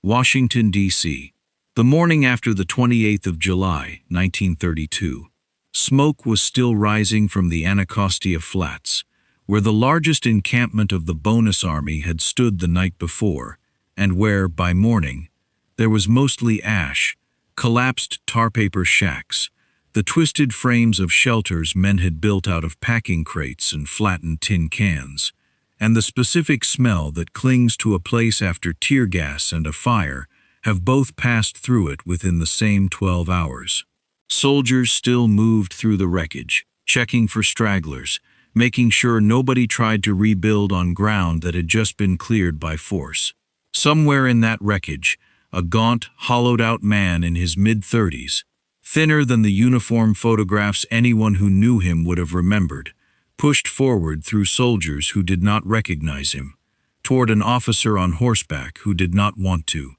Washington, D.C. The morning after the 28th of July, 1932. Smoke was still rising from the Anacostia Flats, where the largest encampment of the Bonus Army had stood the night before, and where, by morning, there was mostly ash, collapsed tar-paper shacks, the twisted frames of shelters men had built out of packing crates and flattened tin cans, and the specific smell that clings to a place after tear gas and a fire have both passed through it within the same 12 hours. Soldiers still moved through the wreckage, checking for stragglers, making sure nobody tried to rebuild on ground that had just been cleared by force. Somewhere in that wreckage, a gaunt, hollowed-out man in his mid-30s, thinner than the uniform photographs anyone who knew him would have remembered, pushed forward through soldiers who did not recognize him, toward an officer on horseback who did not want to.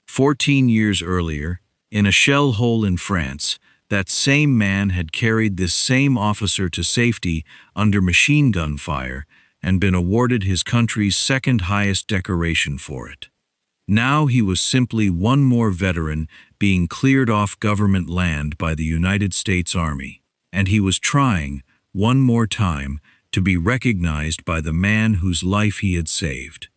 14 years earlier, in a shell hole in France, that same man had carried this same officer to safety under machine gun fire and been awarded his country's second highest decoration for it. Now he was simply one more veteran being cleared off government land by the United States Army, and he was trying, one more time, to be recognized by the man whose life he had saved.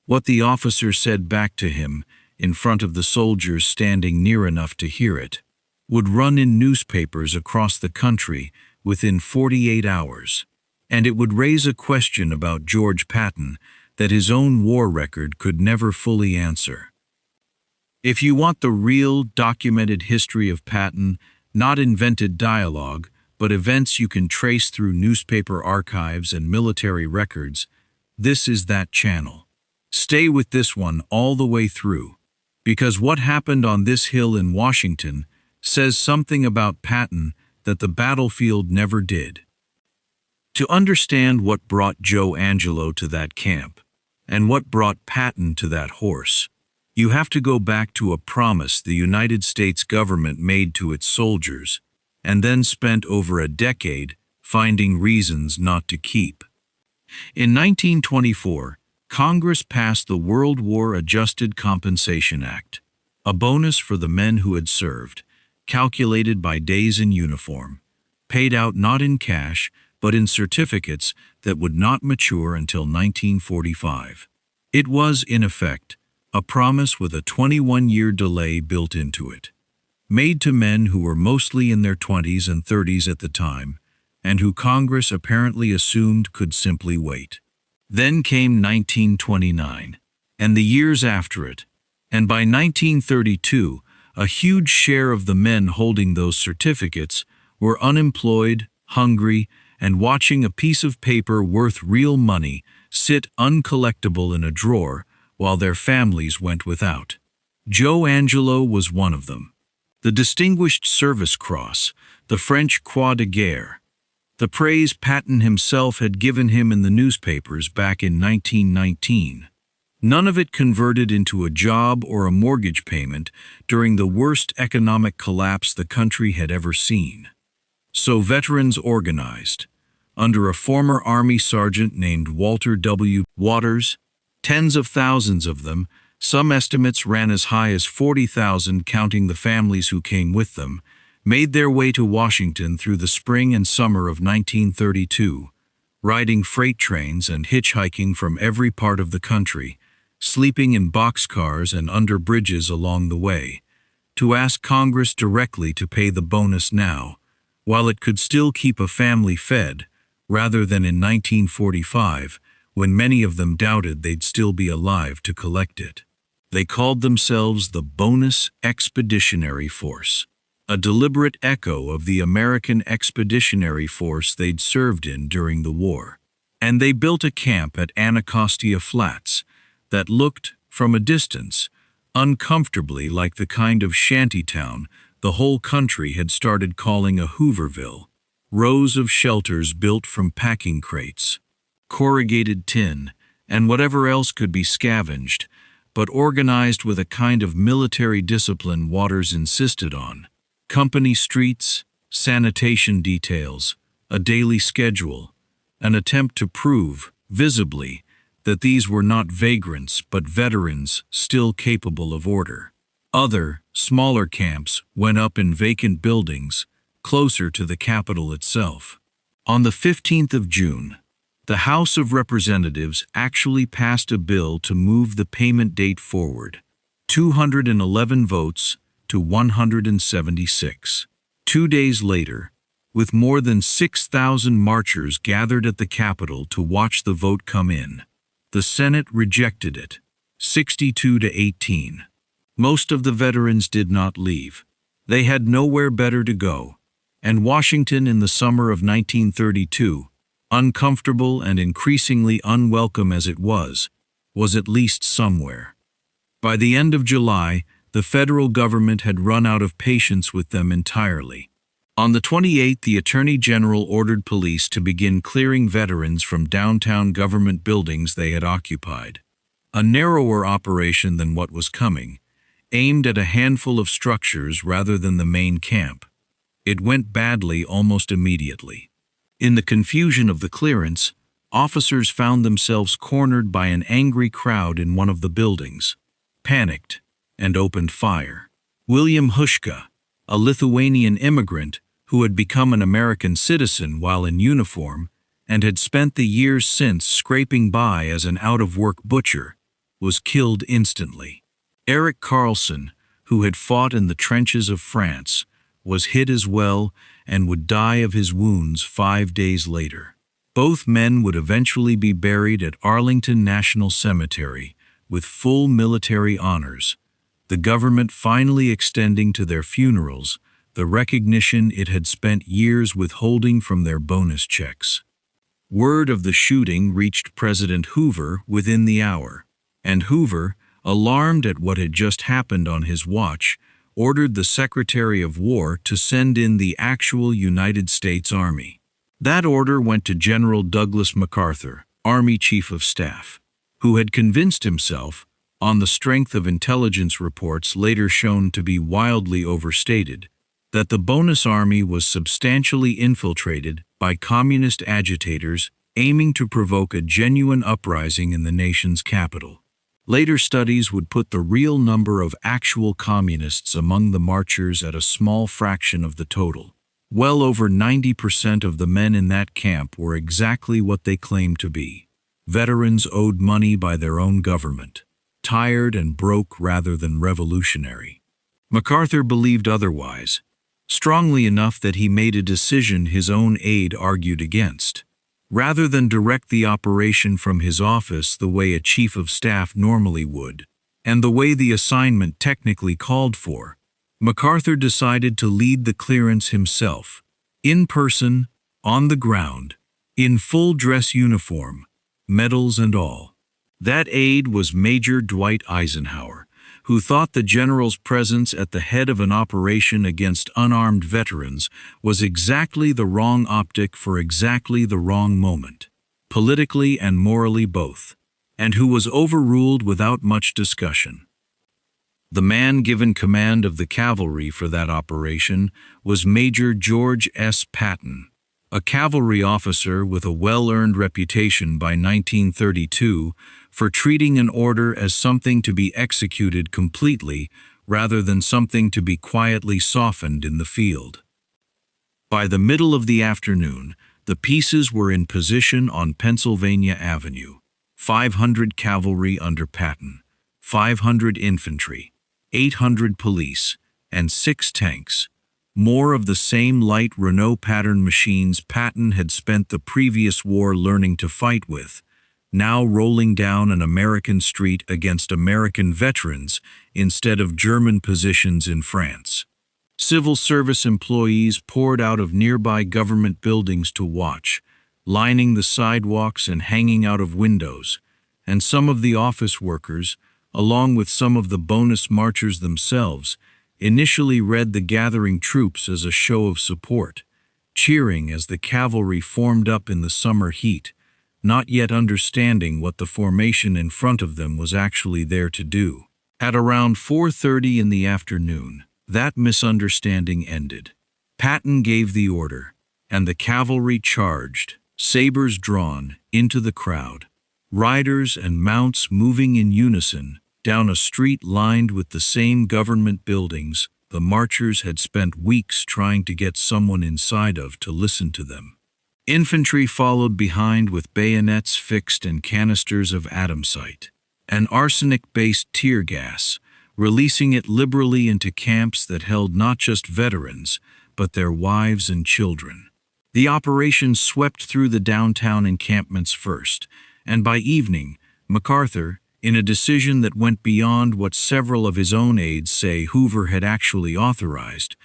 What the officer said back to him, in front of the soldiers standing near enough to hear it, would run in newspapers across the country within 48 hours, and it would raise a question about George Patton that his own war record could never fully answer. If you want the real, documented history of Patton, not invented dialogue, but events you can trace through newspaper archives and military records, this is that channel. Stay with this one all the way through, because what happened on this hill in Washington says something about Patton that the battlefield never did. To understand what brought Joe Angelo to that camp, and what brought Patton to that horse, you have to go back to a promise the United States government made to its soldiers, and then spent over a decade finding reasons not to keep. In 1924, Congress passed the World War Adjusted Compensation Act, a bonus for the men who had served, calculated by days in uniform, paid out not in cash, but in certificates that would not mature until 1945. It was, in effect, a promise with a 21-year delay built into it, made to men who were mostly in their 20s and 30s at the time, and who Congress apparently assumed could simply wait. Then came 1929, and the years after it, and by 1932, a huge share of the men holding those certificates were unemployed, hungry, and watching a piece of paper worth real money sit uncollectible in a drawer while their families went without. Joe Angelo was one of them. The Distinguished Service Cross, the French Croix de Guerre, the praise Patton himself had given him in the newspapers back in 1919. None of it converted into a job or a mortgage payment during the worst economic collapse the country had ever seen. So veterans organized, under a former Army sergeant named Walter W. Waters, tens of thousands of them, some estimates ran as high as 40,000 counting the families who came with them, made their way to Washington through the spring and summer of 1932, riding freight trains and hitchhiking from every part of the country, sleeping in boxcars and under bridges along the way, to ask Congress directly to pay the bonus now, while it could still keep a family fed, rather than in 1945, when many of them doubted they'd still be alive to collect it. They called themselves the Bonus Expeditionary Force, a deliberate echo of the American Expeditionary Force they'd served in during the war. And they built a camp at Anacostia Flats that looked, from a distance, uncomfortably like the kind of shantytown the whole country had started calling a Hooverville. Rows of shelters built from packing crates, corrugated tin, and whatever else could be scavenged, but organized with a kind of military discipline Waters insisted on. Company streets, sanitation details, a daily schedule, an attempt to prove, visibly, that these were not vagrants but veterans still capable of order. Other, smaller camps went up in vacant buildings closer to the capital itself. On the 15th of June, the House of Representatives actually passed a bill to move the payment date forward, 211 votes to 176. 2 days later, with more than 6,000 marchers gathered at the Capitol to watch the vote come in, the Senate rejected it, 62 to 18. Most of the veterans did not leave. They had nowhere better to go, and Washington in the summer of 1932, uncomfortable and increasingly unwelcome as it was at least somewhere. By the end of July, the federal government had run out of patience with them entirely. On the 28th, the Attorney General ordered police to begin clearing veterans from downtown government buildings they had occupied. A narrower operation than what was coming, aimed at a handful of structures rather than the main camp. It went badly almost immediately. In the confusion of the clearance, officers found themselves cornered by an angry crowd in one of the buildings, panicked, and opened fire. William Hushka, a Lithuanian immigrant who had become an American citizen while in uniform and had spent the years since scraping by as an out-of-work butcher, was killed instantly. Eric Carlson, who had fought in the trenches of France, was hit as well and would die of his wounds 5 days later. Both men would eventually be buried at Arlington National Cemetery with full military honors, the government finally extending to their funerals the recognition it had spent years withholding from their bonus checks. Word of the shooting reached President Hoover within the hour, and Hoover, alarmed at what had just happened on his watch, ordered the Secretary of War to send in the actual United States Army. That order went to General Douglas MacArthur, Army Chief of Staff, who had convinced himself, on the strength of intelligence reports later shown to be wildly overstated, that the bonus army was substantially infiltrated by communist agitators aiming to provoke a genuine uprising in the nation's capital. Later studies would put the real number of actual communists among the marchers at a small fraction of the total. Well over 90% of the men in that camp were exactly what they claimed to be: veterans owed money by their own government, tired and broke rather than revolutionary. MacArthur believed otherwise, strongly enough that he made a decision his own aide argued against. Rather than direct the operation from his office the way a chief of staff normally would, and the way the assignment technically called for, MacArthur decided to lead the clearance himself, in person, on the ground, in full dress uniform, medals and all. That aide was Major Dwight Eisenhower, who thought the general's presence at the head of an operation against unarmed veterans was exactly the wrong optic for exactly the wrong moment, politically and morally both, and who was overruled without much discussion. The man given command of the cavalry for that operation was Major George S. Patton, a cavalry officer with a well-earned reputation by 1932 for treating an order as something to be executed completely rather than something to be quietly softened in the field. By the middle of the afternoon, the pieces were in position on Pennsylvania Avenue: 500 cavalry under Patton, 500 infantry, 800 police, and 6 tanks, more of the same light Renault pattern machines Patton had spent the previous war learning to fight with, now rolling down an American street against American veterans instead of German positions in France. Civil service employees poured out of nearby government buildings to watch, lining the sidewalks and hanging out of windows, and some of the office workers, along with some of the bonus marchers themselves, initially read the gathering troops as a show of support, cheering as the cavalry formed up in the summer heat, not yet understanding what the formation in front of them was actually there to do. At around 4:30 in the afternoon, that misunderstanding ended. Patton gave the order, and the cavalry charged, sabers drawn, into the crowd. riders and mounts moving in unison down a street lined with the same government buildings the marchers had spent weeks trying to get someone inside of to listen to them. Infantry followed behind with bayonets fixed and canisters of atomsite, an arsenic-based tear gas, releasing it liberally into camps that held not just veterans, but their wives and children. The operation swept through the downtown encampments first, and by evening, MacArthur, in a decision that went beyond what several of his own aides say Hoover had actually authorized,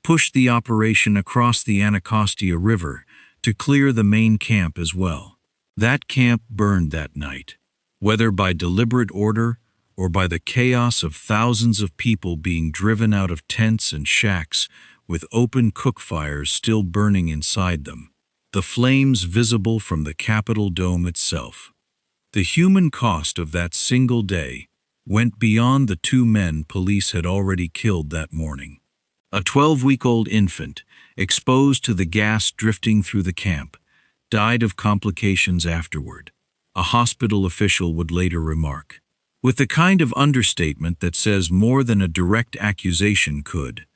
pushed the operation across the Anacostia River to clear the main camp as well. That camp burned that night, whether by deliberate order or by the chaos of thousands of people being driven out of tents and shacks with open cook fires still burning inside them, the flames visible from the Capitol dome itself. The human cost of that single day went beyond the 2 men police had already killed that morning. A 12-week-old infant, exposed to the gas drifting through the camp, died of complications afterward, a hospital official would later remark, with the kind of understatement that says more than a direct accusation could,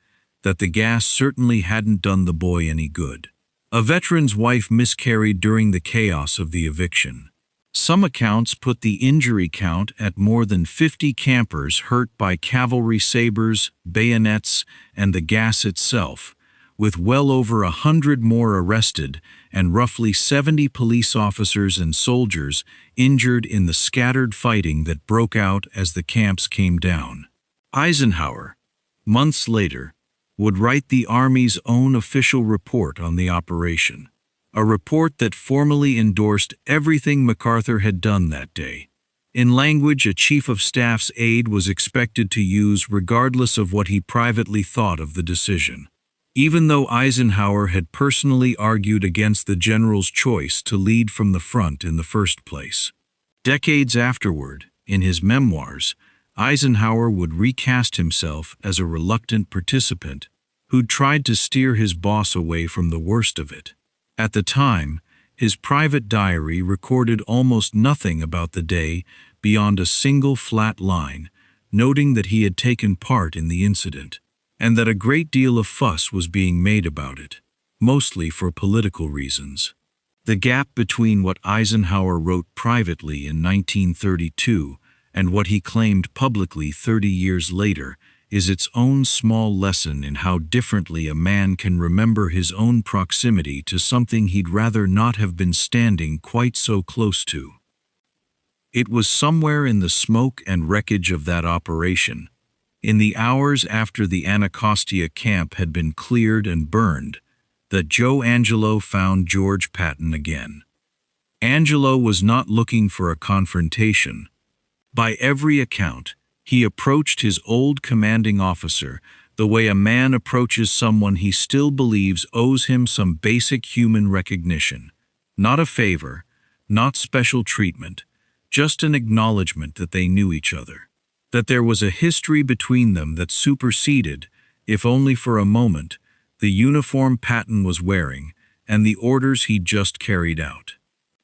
that the gas certainly hadn't done the boy any good. A veteran's wife miscarried during the chaos of the eviction. Some accounts put the injury count at more than 50 campers hurt by cavalry sabers, bayonets, and the gas itself, with well over 100 more arrested and roughly 70 police officers and soldiers injured in the scattered fighting that broke out as the camps came down. Eisenhower, months later, would write the Army's own official report on the operation, a report that formally endorsed everything MacArthur had done that day, in language a Chief of Staff's aide was expected to use regardless of what he privately thought of the decision, even though Eisenhower had personally argued against the general's choice to lead from the front in the first place. Decades afterward, in his memoirs, Eisenhower would recast himself as a reluctant participant who'd tried to steer his boss away from the worst of it. At the time, his private diary recorded almost nothing about the day beyond a single flat line, noting that he had taken part in the incident, and that a great deal of fuss was being made about it, mostly for political reasons. The gap between what Eisenhower wrote privately in 1932 and what he claimed publicly 30 years later is its own small lesson in how differently a man can remember his own proximity to something he'd rather not have been standing quite so close to. It was somewhere in the smoke and wreckage of that operation, in the hours after the Anacostia camp had been cleared and burned, that Joe Angelo found George Patton again. Angelo was not looking for a confrontation. By every account, he approached his old commanding officer the way a man approaches someone he still believes owes him some basic human recognition. Not a favor, not special treatment, just an acknowledgement that they knew each other, that there was a history between them that superseded, if only for a moment, the uniform Patton was wearing and the orders he'd just carried out.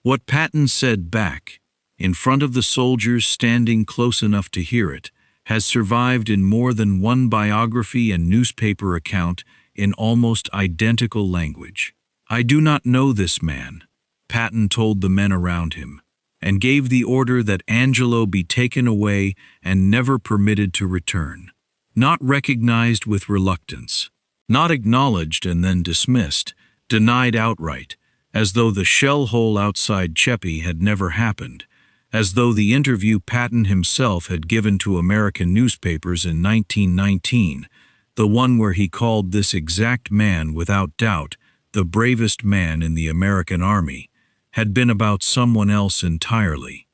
What Patton said back, in front of the soldiers standing close enough to hear it, has survived in more than one biography and newspaper account in almost identical language. "I do not know this man," Patton told the men around him, and gave the order that Angelo be taken away and never permitted to return. Not recognized with reluctance, not acknowledged and then dismissed, denied outright, as though the shell hole outside Cheppy had never happened, as though the interview Patton himself had given to American newspapers in 1919, the one where he called this exact man without doubt the bravest man in the American Army, had been about someone else entirely.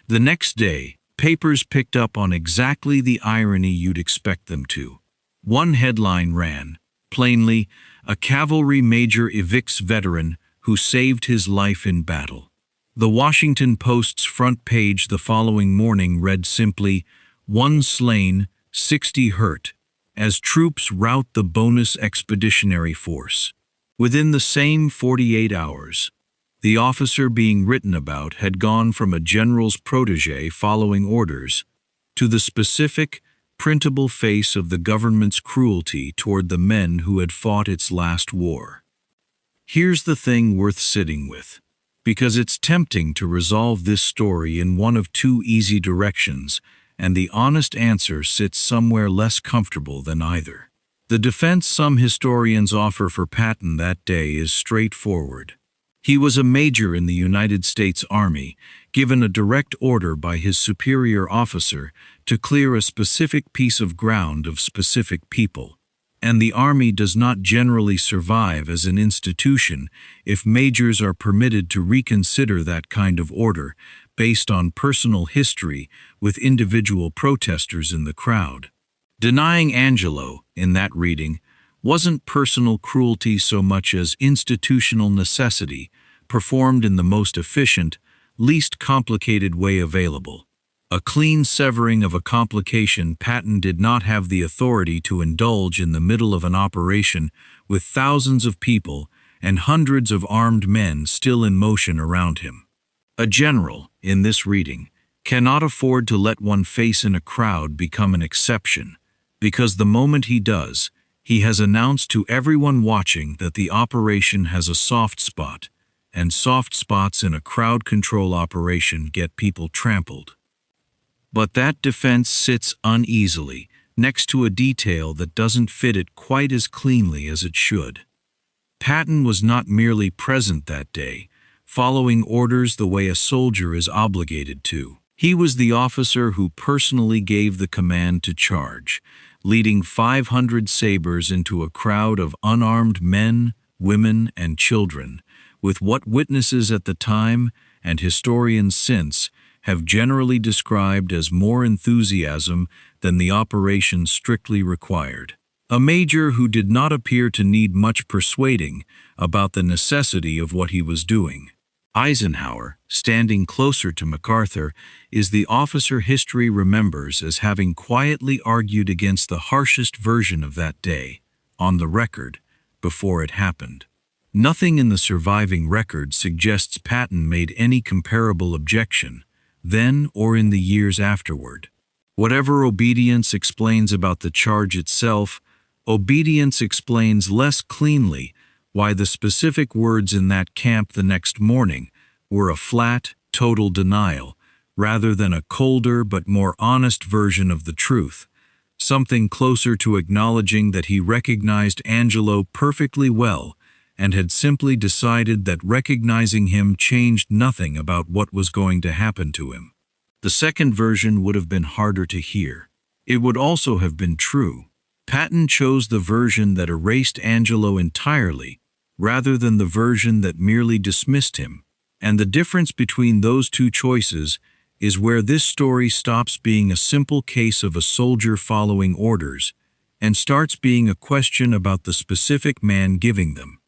The next day, papers picked up on exactly the irony you'd expect them to. One headline ran, plainly, "A cavalry major evicts veteran who saved his life in battle." The Washington Post's front page the following morning read simply, "1 slain, 60 hurt, as troops rout the bonus expeditionary force." Within the same 48 hours, The officer being written about had gone from a general's protege following orders to the specific, printable face of the government's cruelty toward the men who had fought its last war. Here's the thing worth sitting with, because it's tempting to resolve this story in one of two easy directions, and the honest answer sits somewhere less comfortable than either. The defense some historians offer for Patton that day is straightforward. He was a major in the United States Army, given a direct order by his superior officer to clear a specific piece of ground of specific people. And the Army does not generally survive as an institution if majors are permitted to reconsider that kind of order based on personal history with individual protesters in the crowd. Denying Angelo, in that reading, wasn't personal cruelty so much as institutional necessity, performed in the most efficient, least complicated way available. A clean severing of a complication Patton did not have the authority to indulge in the middle of an operation with thousands of people and hundreds of armed men still in motion around him. A general, in this reading, cannot afford to let one face in a crowd become an exception, because the moment he does, he has announced to everyone watching that the operation has a soft spot, and soft spots in a crowd control operation get people trampled. But that defense sits uneasily next to a detail that doesn't fit it quite as cleanly as it should. Patton was not merely present that day, following orders the way a soldier is obligated to. He was the officer who personally gave the command to charge, leading 500 sabers into a crowd of unarmed men, women, and children, with what witnesses at the time, and historians since, have generally described as more enthusiasm than the operation strictly required. A major who did not appear to need much persuading about the necessity of what he was doing. Eisenhower, standing closer to MacArthur, is the officer history remembers as having quietly argued against the harshest version of that day, on the record, before it happened. Nothing in the surviving record suggests Patton made any comparable objection, then or in the years afterward. Whatever obedience explains about the charge itself, obedience explains less cleanly why the specific words in that camp the next morning were a flat, total denial, rather than a colder but more honest version of the truth, something closer to acknowledging that he recognized Angelo perfectly well and had simply decided that recognizing him changed nothing about what was going to happen to him. The second version would have been harder to hear. It would also have been true. Patton chose the version that erased Angelo entirely, rather than the version that merely dismissed him. And the difference between those two choices is where this story stops being a simple case of a soldier following orders and starts being a question about the specific man giving them.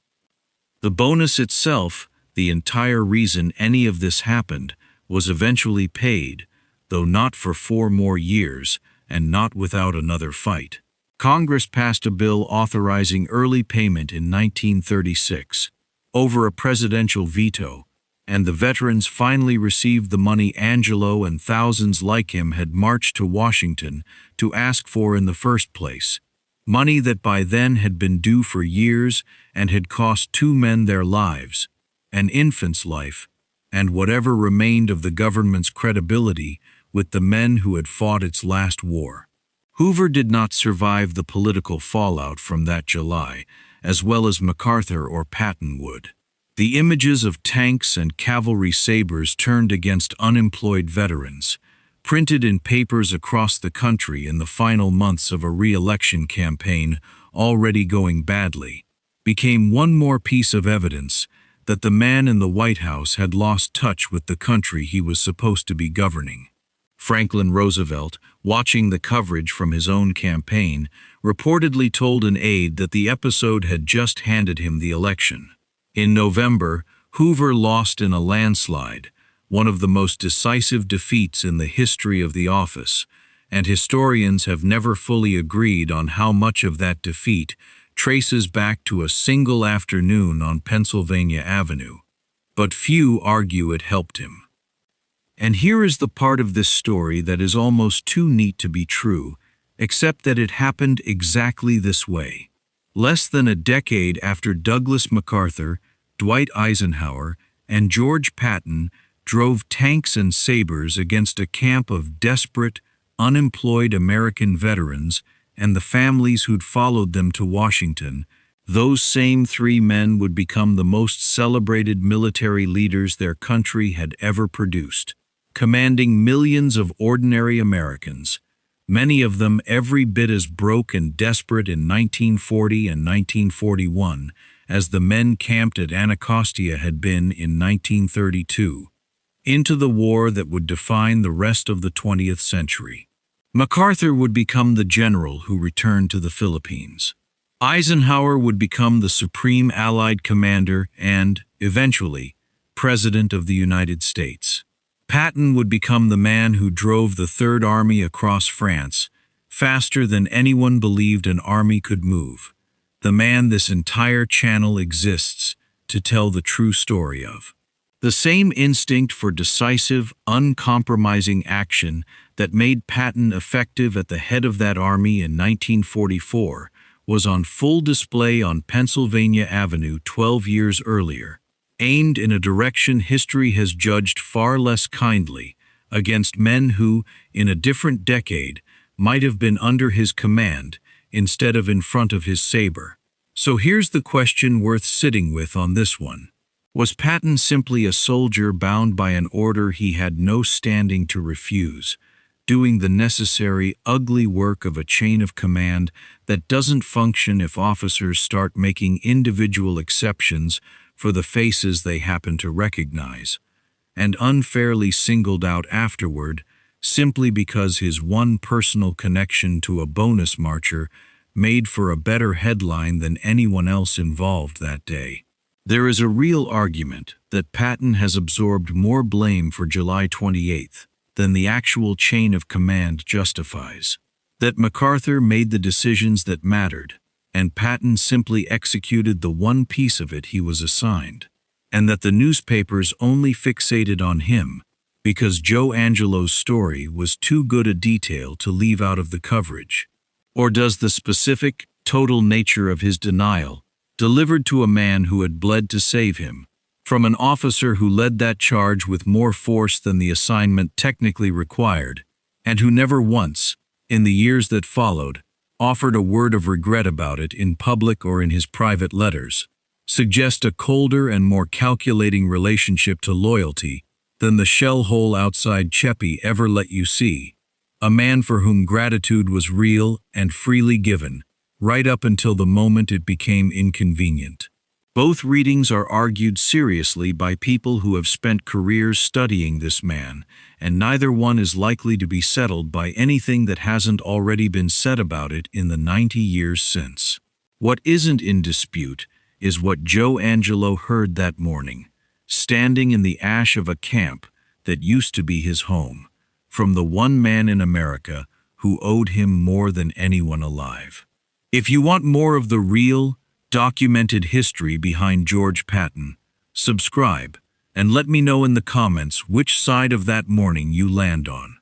The bonus itself, the entire reason any of this happened, was eventually paid, though not for 4 more years and not without another fight. Congress passed a bill authorizing early payment in 1936, over a presidential veto, and the veterans finally received the money Angelo and thousands like him had marched to Washington to ask for in the first place, money that by then had been due for years and had cost 2 men their lives, an infant's life, and whatever remained of the government's credibility with the men who had fought its last war. Hoover did not survive the political fallout from that July, as well as MacArthur or Patton would. The images of tanks and cavalry sabers turned against unemployed veterans, printed in papers across the country in the final months of a re-election campaign already going badly, became one more piece of evidence that the man in the White House had lost touch with the country he was supposed to be governing. Franklin Roosevelt, watching the coverage from his own campaign, reportedly told an aide that the episode had just handed him the election. In November, Hoover lost in a landslide, one of the most decisive defeats in the history of the office, and historians have never fully agreed on how much of that defeat traces back to a single afternoon on Pennsylvania Avenue. but few argue it helped him. And here is the part of this story that is almost too neat to be true, except that it happened exactly this way. Less than a decade after Douglas MacArthur, Dwight Eisenhower, and George Patton drove tanks and sabers against a camp of desperate, unemployed American veterans and the families who'd followed them to Washington, those same three men would become the most celebrated military leaders their country had ever produced, commanding millions of ordinary Americans, many of them every bit as broke and desperate in 1940 and 1941 as the men camped at Anacostia had been in 1932, into the war that would define the rest of the 20th century. MacArthur would become the general who returned to the Philippines. Eisenhower would become the supreme Allied commander and, eventually, President of the United States. Patton would become the man who drove the Third Army across France, faster than anyone believed an army could move, the man this entire channel exists to tell the true story of. The same instinct for decisive, uncompromising action that made Patton effective at the head of that army in 1944 was on full display on Pennsylvania Avenue 12 years earlier, aimed in a direction history has judged far less kindly, against men who, in a different decade, might have been under his command instead of in front of his saber. So here's the question worth sitting with on this one. Was Patton simply a soldier bound by an order he had no standing to refuse, doing the necessary, ugly work of a chain of command that doesn't function if officers start making individual exceptions for the faces they happen to recognize, and unfairly singled out afterward simply because his one personal connection to a bonus marcher made for a better headline than anyone else involved that day? There is a real argument that Patton has absorbed more blame for July 28th than the actual chain of command justifies, that MacArthur made the decisions that mattered, and Patton simply executed the one piece of it he was assigned, and that the newspapers only fixated on him because Joe Angelo's story was too good a detail to leave out of the coverage. Or does the specific, total nature of his denial, delivered to a man who had bled to save him, from an officer who led that charge with more force than the assignment technically required, and who never once, in the years that followed, offered a word of regret about it in public or in his private letters, suggest a colder and more calculating relationship to loyalty than the shell hole outside Cheppy ever let you see, a man for whom gratitude was real and freely given, right up until the moment it became inconvenient. Both readings are argued seriously by people who have spent careers studying this man, and neither one is likely to be settled by anything that hasn't already been said about it in the 90 years since. What isn't in dispute is what Joe Angelo heard that morning, standing in the ash of a camp that used to be his home, from the one man in America who owed him more than anyone alive. If you want more of the real, documented history behind George Patton, subscribe and let me know in the comments which side of that morning you land on.